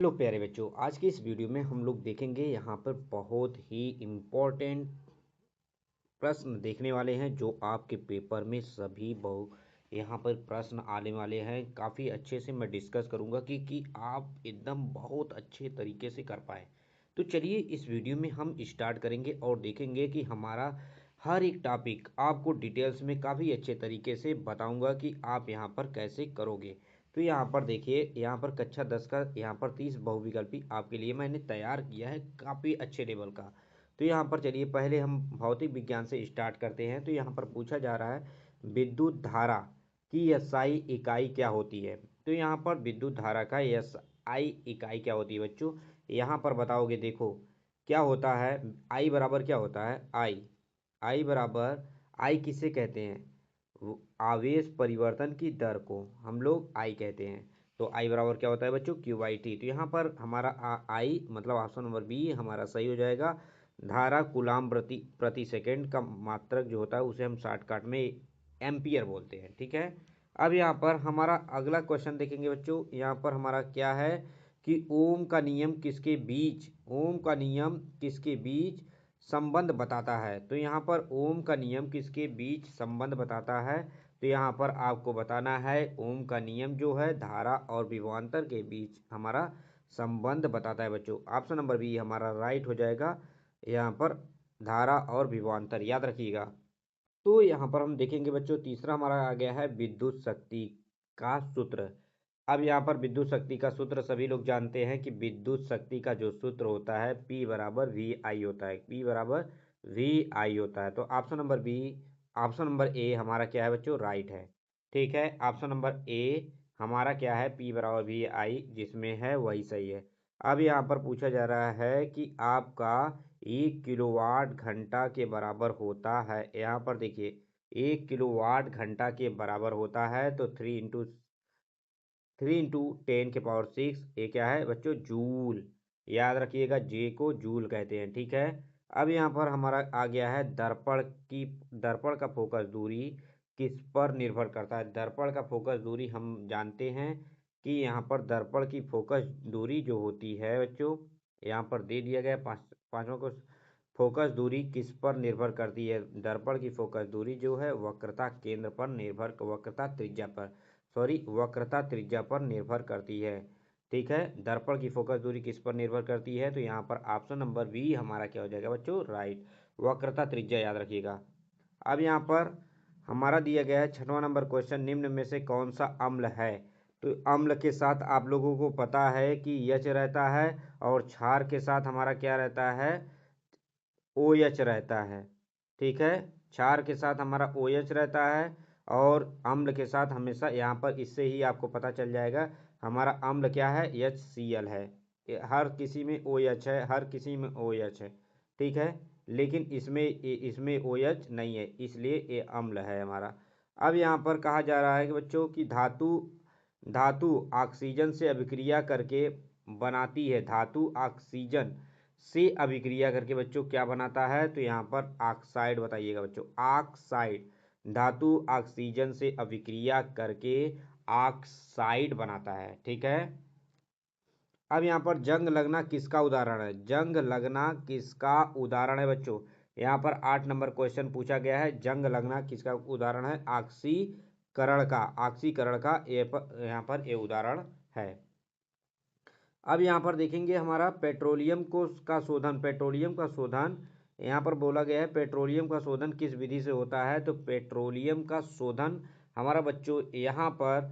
Hello प्यारे बच्चों, आज की इस वीडियो में हम लोग देखेंगे यहाँ पर बहुत ही इम्पोर्टेंट प्रश्न देखने वाले हैं जो आपके पेपर में सभी बहु यहाँ पर प्रश्न आने वाले हैं। काफ़ी अच्छे से मैं डिस्कस करूँगा कि आप एकदम बहुत अच्छे तरीके से कर पाए। तो चलिए इस वीडियो में हम स्टार्ट करेंगे और देखेंगे कि हमारा हर एक टॉपिक आपको डिटेल्स में काफ़ी अच्छे तरीके से बताऊँगा कि आप यहाँ पर कैसे करोगे। तो यहाँ पर देखिए, यहाँ पर कक्षा 10 का यहाँ पर 30 बहुविकल्पी आपके लिए मैंने तैयार किया है, काफ़ी अच्छे लेवल का। तो यहाँ पर चलिए पहले हम भौतिक विज्ञान से स्टार्ट करते हैं। तो यहाँ पर पूछा जा रहा है विद्युत धारा की एसआई इकाई क्या होती है। तो यहाँ पर विद्युत धारा का एसआई इकाई क्या होती है बच्चों, यहाँ पर बताओगे। देखो क्या होता है, आई बराबर क्या होता है, आई बराबर, आई किसे कहते हैं, आवेश परिवर्तन की दर को हम लोग आई कहते हैं। तो आई बराबर क्या होता है बच्चों, क्यू बाई टी। तो यहाँ पर हमारा आई मतलब ऑप्शन नंबर बी हमारा सही हो जाएगा। धारा कूलाम प्रति प्रति सेकंड का मात्रक जो होता है उसे हम शॉर्टकट में एम्पियर बोलते हैं। ठीक है, अब यहाँ पर हमारा अगला क्वेश्चन देखेंगे बच्चों। यहाँ पर हमारा क्या है कि ओम का नियम किसके बीच, ओम का नियम किसके बीच संबंध बताता है। तो यहाँ पर ओम का नियम किसके बीच संबंध बताता है। तो यहाँ पर आपको बताना है ओम का नियम जो है धारा और विभवांतर के बीच हमारा संबंध बताता है बच्चों। ऑप्शन नंबर बी हमारा राइट हो जाएगा। यहाँ पर धारा और विभवांतर याद रखिएगा। तो यहाँ पर हम देखेंगे बच्चों, तीसरा हमारा आ गया है विद्युत शक्ति का सूत्र। अब यहाँ पर विद्युत शक्ति का सूत्र सभी लोग जानते हैं कि विद्युत शक्ति का जो सूत्र होता है P बराबर वी आई होता है, P बराबर वी आई होता है। तो option number B, option number A हमारा क्या है बच्चों, राइट है। ठीक है, ऑप्शन नंबर ए हमारा क्या है, P बराबर वी आई जिसमें है वही सही है। अब यहाँ पर पूछा जा रहा है कि आपका 1 किलोवाट घंटा के बराबर होता है। यहाँ पर देखिए 1 किलोवाट घंटा के बराबर होता है तो 3 इंटू 10 की पावर 6 ये क्या है बच्चों, जूल। याद रखिएगा, जे को जूल कहते हैं। ठीक है, अब यहाँ पर हमारा आ गया है दर्पण का फोकस दूरी किस पर निर्भर करता है। दर्पण का फोकस दूरी हम जानते हैं कि यहाँ पर दर्पण की फोकस दूरी जो होती है बच्चों, यहाँ पर दे दिया गया पांचों को। फोकस दूरी किस पर निर्भर करती है, दर्पण की फोकस दूरी जो है वक्रता केंद्र पर निर्भर, वक्रता त्रिज्या पर, सॉरी वक्रता त्रिज्या पर निर्भर करती है। ठीक है, दर्पण की फोकस दूरी किस पर निर्भर करती है। तो यहाँ पर ऑप्शन नंबर बी हमारा क्या हो जाएगा बच्चों, राइट, वक्रता त्रिज्या याद रखिएगा। अब यहाँ पर हमारा दिया गया है 6वां नंबर क्वेश्चन, निम्न में से कौन सा अम्ल है। तो अम्ल के साथ आप लोगों को पता है कि यच रहता है और क्षार के साथ हमारा क्या रहता है, ओ एच रहता है। ठीक है, क्षार के साथ हमारा ओ एच रहता है और अम्ल के साथ हमेशा, यहाँ पर इससे ही आपको पता चल जाएगा हमारा अम्ल क्या है, एच सी एल है। हर किसी में ओ एच है, हर किसी में ओ एच है। ठीक है, लेकिन इसमें ओ एच नहीं है, इसलिए ये अम्ल है हमारा। अब यहाँ पर कहा जा रहा है कि बच्चों की धातु धातु ऑक्सीजन से अभिक्रिया करके बनाती है, धातु ऑक्सीजन से अभिक्रिया करके बच्चों क्या बनाता है। तो यहाँ पर ऑक्साइड बताइएगा बच्चों, ऑक्साइड, धातु ऑक्सीजन से अभिक्रिया करके ऑक्साइड बनाता है। ठीक है, अब यहाँ पर जंग लगना किसका उदाहरण है, जंग लगना किसका उदाहरण है बच्चों। यहाँ पर 8 नंबर क्वेश्चन पूछा गया है, जंग लगना किसका उदाहरण है, ऑक्सीकरण का, ऑक्सीकरण का यहाँ पर ये उदाहरण है। अब यहाँ पर देखेंगे हमारा पेट्रोलियम को का शोधन, पेट्रोलियम का शोधन यहाँ पर बोला गया है, पेट्रोलियम का शोधन किस विधि से होता है। तो पेट्रोलियम का शोधन हमारा बच्चों यहाँ पर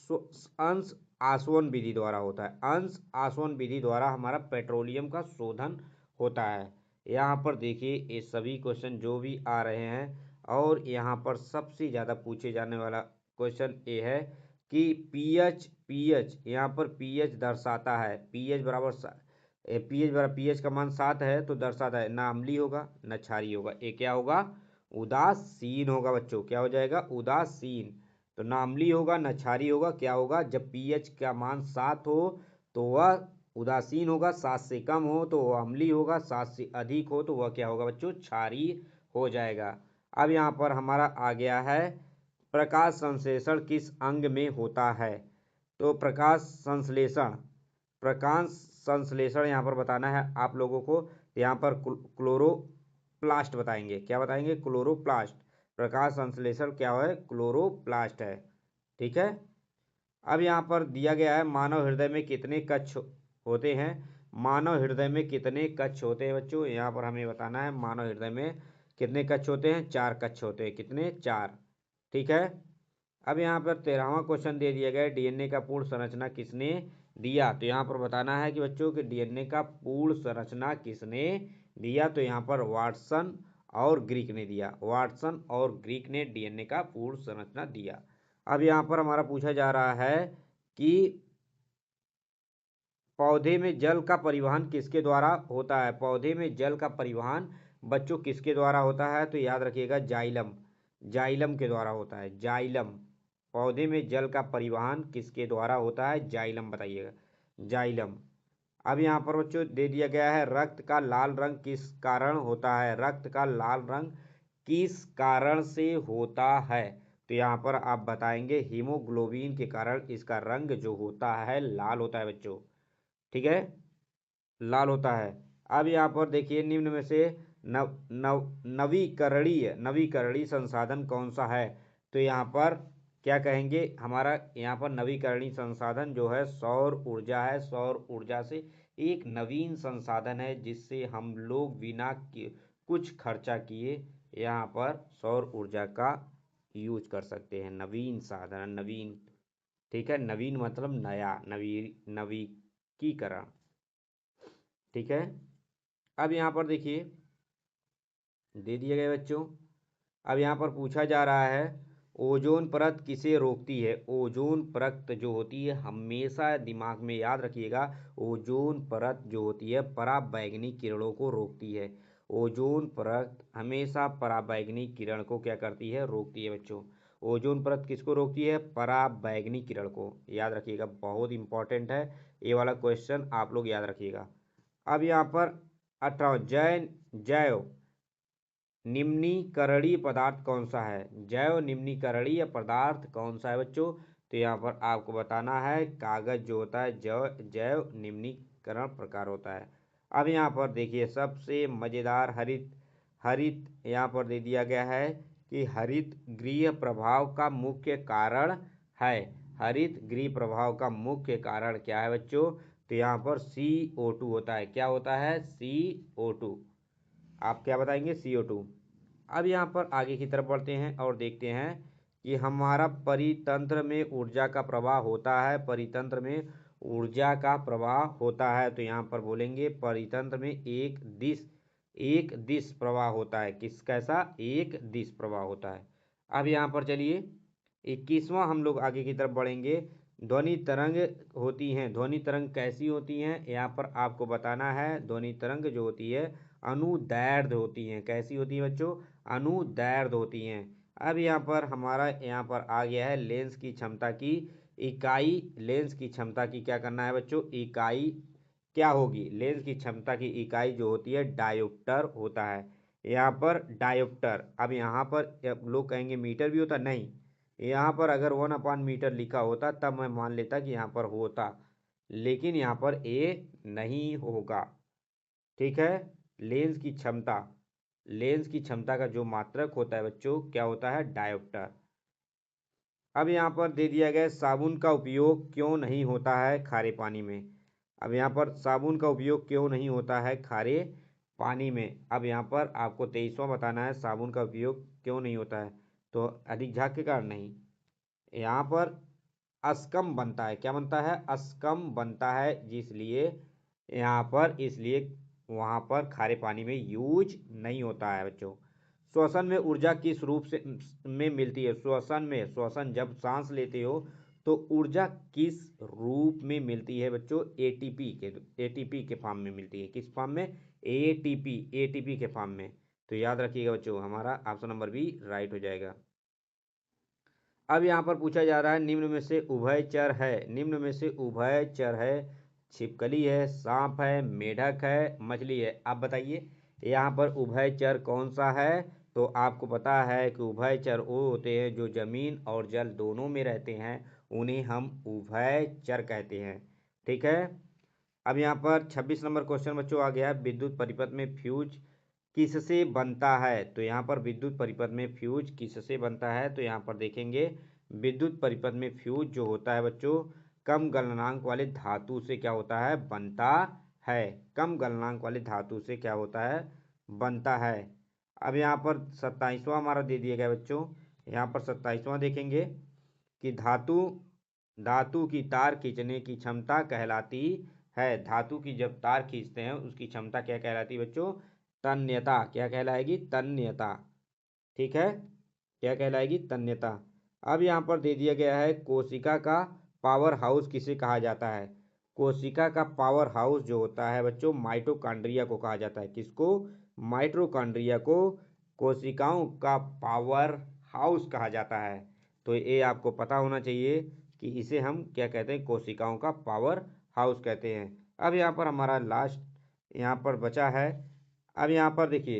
अंश आसवन विधि द्वारा होता है, अंश आसवन विधि द्वारा हमारा पेट्रोलियम का शोधन होता है। यहाँ पर देखिए ये सभी क्वेश्चन जो भी आ रहे हैं, और यहाँ पर सबसे ज़्यादा पूछे जाने वाला क्वेश्चन ये है कि पीएच यहाँ पर पीएच दर्शाता है, पीएच बराबर पीएच का मान 7 है तो दर्शाता है ना अम्लीय होगा ना क्षारीय होगा, ये क्या होगा, उदासीन होगा बच्चों। क्या हो जाएगा, उदासीन। तो ना अम्लीय होगा ना क्षारीय होगा, क्या होगा, जब पीएच का मान 7 हो तो वह उदासीन होगा, 7 से कम हो तो वह अम्लीय होगा, 7 से अधिक हो तो वह क्या होगा बच्चों, क्षारीय हो जाएगा। अब यहाँ पर हमारा आ गया है प्रकाश संश्लेषण किस अंग में होता है। तो प्रकाश संश्लेषण प्रकाश संश्लेषण यहाँ पर बताना है आप लोगों को। यहाँ पर क्लोरोप्लास्ट बताएंगे। क्या बताएंगे? क्लोरोप्लास्ट। प्रकाश संश्लेषण क्या है? क्लोरोप्लास्ट है। ठीक है। अब यहाँ पर दिया गया है मानव हृदय में कितने कक्ष होते हैं। मानव हृदय में कितने कक्ष होते हैं बच्चों? यहाँ पर हमें बताना है मानव हृदय में कितने कक्ष होते हैं। 4 कक्ष होते हैं। कितने? 4। ठीक है। अब यहाँ पर 13वां क्वेश्चन दे दिया गया है, डीएनए का पूर्ण संरचना किसने दिया। तो यहाँ पर बताना है कि बच्चों कि डीएनए का पूर्ण संरचना किसने दिया। तो यहाँ पर वाटसन और ग्रीक ने दिया। वाटसन और ग्रीक ने डीएनए का पूर्ण संरचना दिया। अब यहाँ पर हमारा पूछा जा रहा है कि पौधे में जल का परिवहन किसके द्वारा होता है। पौधे में जल का परिवहन बच्चों किसके द्वारा होता है। तो याद रखिएगा जाइलम। जाइलम के द्वारा होता है। जाइलम। पौधे में जल का परिवहन किसके द्वारा होता है? जाइलम बताइएगा। जाइलम। अब यहाँ पर बच्चों दे दिया गया है रक्त का लाल रंग किस कारण होता है। रक्त का लाल रंग किस कारण से होता है। तो यहाँ पर आप बताएंगे हीमोग्लोबिन के कारण इसका रंग जो होता है लाल होता है बच्चों। ठीक है, लाल होता है। अब यहाँ पर देखिए निम्न में से नवीकरणीय संसाधन कौन सा है। तो यहाँ पर क्या कहेंगे, हमारा यहाँ पर नवीकरणीय संसाधन जो है सौर ऊर्जा है। सौर ऊर्जा से एक नवीन संसाधन है जिससे हम लोग बिना कुछ खर्चा किए यहाँ पर सौर ऊर्जा का यूज कर सकते हैं। नवीन साधन, नवीन। ठीक है, नवीन मतलब नया, नवीकीकरण। ठीक है। अब यहाँ पर देखिए दे दिए गए बच्चों। अब यहाँ पर पूछा जा रहा है ओजोन परत किसे रोकती है। ओजोन परत जो होती है, हमेशा दिमाग में याद रखिएगा, ओजोन परत जो होती है पराबैंगनी किरणों को रोकती है। ओजोन परत हमेशा पराबैंगनी किरण को क्या करती है? रोकती है बच्चों। ओजोन परत किसको रोकती है? पराबैंगनी किरण को। याद रखिएगा, बहुत इंपॉर्टेंट है ये वाला क्वेश्चन, आप लोग याद रखिएगा। अब यहाँ पर 18 जैव निम्नीकरणीय पदार्थ कौन सा है। जैव निम्नीकरणीय पदार्थ कौन सा है बच्चों। तो यहाँ पर आपको बताना है कागज जो होता है जैव निम्नीकरण प्रकार होता है। अब यहाँ पर देखिए सबसे मज़ेदार हरित हरित यहाँ पर दे दिया गया है कि हरित गृह प्रभाव का मुख्य कारण है। हरित गृह प्रभाव का मुख्य कारण क्या है बच्चों। तो यहाँ पर CO2 होता है। क्या होता है? CO2। आप क्या बताएंगे? CO2। अब यहाँ पर आगे की तरफ बढ़ते हैं और देखते हैं कि हमारा परितंत्र में ऊर्जा का प्रवाह होता है। परितंत्र में ऊर्जा का प्रवाह होता है। तो यहाँ पर बोलेंगे परितंत्र में एक दिश प्रवाह होता है। कैसा? एक दिश प्रवाह होता है। अब यहाँ पर चलिए 21वां हम लोग आगे की तरफ बढ़ेंगे। ध्वनि तरंग होती हैं। ध्वनि तरंग कैसी होती हैं यहाँ पर आपको बताना है। ध्वनि तरंग जो होती है अनुदैर्ध्य होती हैं। कैसी होती है बच्चों? अनुदैर्ध्य होती हैं। अब यहाँ पर हमारा यहाँ पर आ गया है लेंस की क्षमता की इकाई। लेंस की क्षमता की क्या करना है बच्चों? इकाई क्या होगी? लेंस की क्षमता की इकाई जो होती है डायोप्टर होता है। यहाँ पर डायोप्टर। अब यहाँ पर लोग कहेंगे मीटर भी होता, नहीं। यहाँ पर अगर 1/मीटर लिखा होता तब मैं मान लेता कि यहाँ पर होता, लेकिन यहाँ पर ए नहीं होगा। ठीक है। लेंस की क्षमता, लेंस की क्षमता का जो मात्रक होता है बच्चों क्या होता है? डायोप्टर। अब यहाँ पर दे दिया गया साबुन का उपयोग क्यों नहीं होता है खारे पानी में। अब यहाँ पर साबुन का उपयोग क्यों नहीं होता है खारे पानी में। अब यहाँ पर आपको 23वां बताना है साबुन का उपयोग क्यों नहीं होता है। तो अधिक झाग के कारण नहीं। यहाँ पर अस्कम बनता है। क्या बनता है? अस्कम बनता है, जिसलिए यहाँ पर इसलिए वहाँ पर खारे पानी में यूज नहीं होता है बच्चों। श्वसन में ऊर्जा किस रूप से में मिलती है। श्वसन जब सांस लेते हो तो ऊर्जा किस रूप में मिलती है बच्चों? एटीपी के फॉर्म में मिलती है। किस फॉर्म में? एटीपी के फॉर्म में। तो याद रखिएगा बच्चों, हमारा ऑप्शन नंबर बी राइट हो जाएगा। अब यहाँ पर पूछा जा रहा है निम्न में से उभयचर है। निम्न में से उभयचर है। छिपकली है, सांप है, मेढक है, मछली है। आप बताइए यहाँ पर उभयचर कौन सा है। तो आपको पता है कि उभयचर वो होते हैं जो जमीन और जल दोनों में रहते हैं, उन्हें हम उभयचर कहते हैं। ठीक है। अब यहाँ पर 26 नंबर क्वेश्चन बच्चों आ गया है, विद्युत परिपथ में फ्यूज किससे बनता है। तो यहाँ पर विद्युत परिपथ में फ्यूज किससे बनता है, तो यहाँ पर देखेंगे विद्युत परिपथ में फ्यूज जो होता है बच्चों कम गलनांक वाले धातु से क्या होता है, बनता है। कम गलनांक वाले धातु से क्या होता है, बनता है। अब यहाँ पर 27वां हमारा दे दिया गया बच्चों, यहाँ पर 27वां देखेंगे कि धातु धातु की तार खींचने की क्षमता कहलाती है। धातु की जब तार खींचते हैं उसकी क्षमता क्या कहलाती है बच्चों, तन्यता। क्या कहलाएगी, तन्यता। ठीक है, क्या कहलाएगी, तन्यता। अब यहाँ पर दे दिया गया है कोशिका का पावर हाउस किसे कहा जाता है। कोशिका का पावर हाउस जो होता है बच्चों माइटोकॉन्ड्रिया को कहा जाता है। किसको, माइटोकॉन्ड्रिया को कोशिकाओं का पावर हाउस कहा जाता है। तो ये आपको पता होना चाहिए कि इसे हम क्या कहते हैं, कोशिकाओं का पावर हाउस कहते हैं। अब यहाँ पर हमारा लास्ट यहाँ पर बचा है, अब यहाँ पर देखिए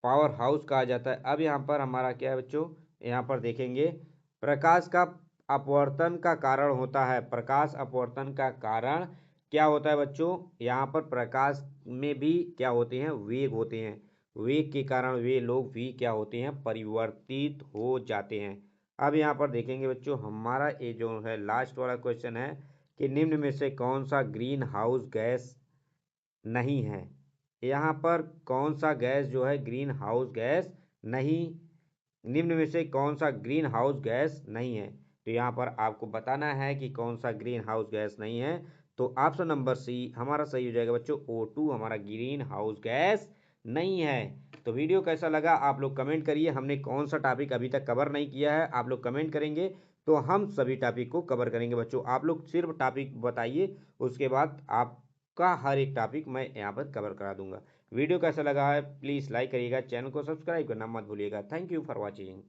पावर हाउस कहा जाता है। अब यहाँ पर हमारा क्या है बच्चों, यहाँ पर देखेंगे प्रकाश का अपवर्तन का कारण होता है। प्रकाश अपवर्तन का कारण क्या होता है बच्चों, यहाँ पर प्रकाश में भी क्या होते हैं, वेग होते हैं। वेग के कारण वे लोग भी क्या होते हैं, परिवर्तित हो जाते हैं। अब यहाँ पर देखेंगे बच्चों हमारा ये जो है लास्ट वाला क्वेश्चन है कि निम्न में से कौन सा ग्रीन हाउस गैस नहीं है। यहाँ पर कौन सा गैस जो है ग्रीन हाउस गैस नहीं, निम्न में से कौन सा ग्रीन हाउस गैस नहीं है। तो यहाँ पर आपको बताना है कि कौन सा ग्रीन हाउस गैस नहीं है। तो ऑप्शन नंबर सी हमारा सही हो जाएगा बच्चों, O2 हमारा ग्रीन हाउस गैस नहीं है। तो वीडियो कैसा लगा आप लोग कमेंट करिए। हमने कौन सा टॉपिक अभी तक कवर नहीं किया है आप लोग कमेंट करेंगे तो हम सभी टॉपिक को कवर करेंगे बच्चों। आप लोग सिर्फ टॉपिक बताइए, उसके बाद आपका हर एक टॉपिक मैं यहाँ पर कवर करा दूंगा। वीडियो कैसा लगा है प्लीज़ लाइक करिएगा, चैनल को सब्सक्राइब करना मत भूलिएगा। Thank you for watching.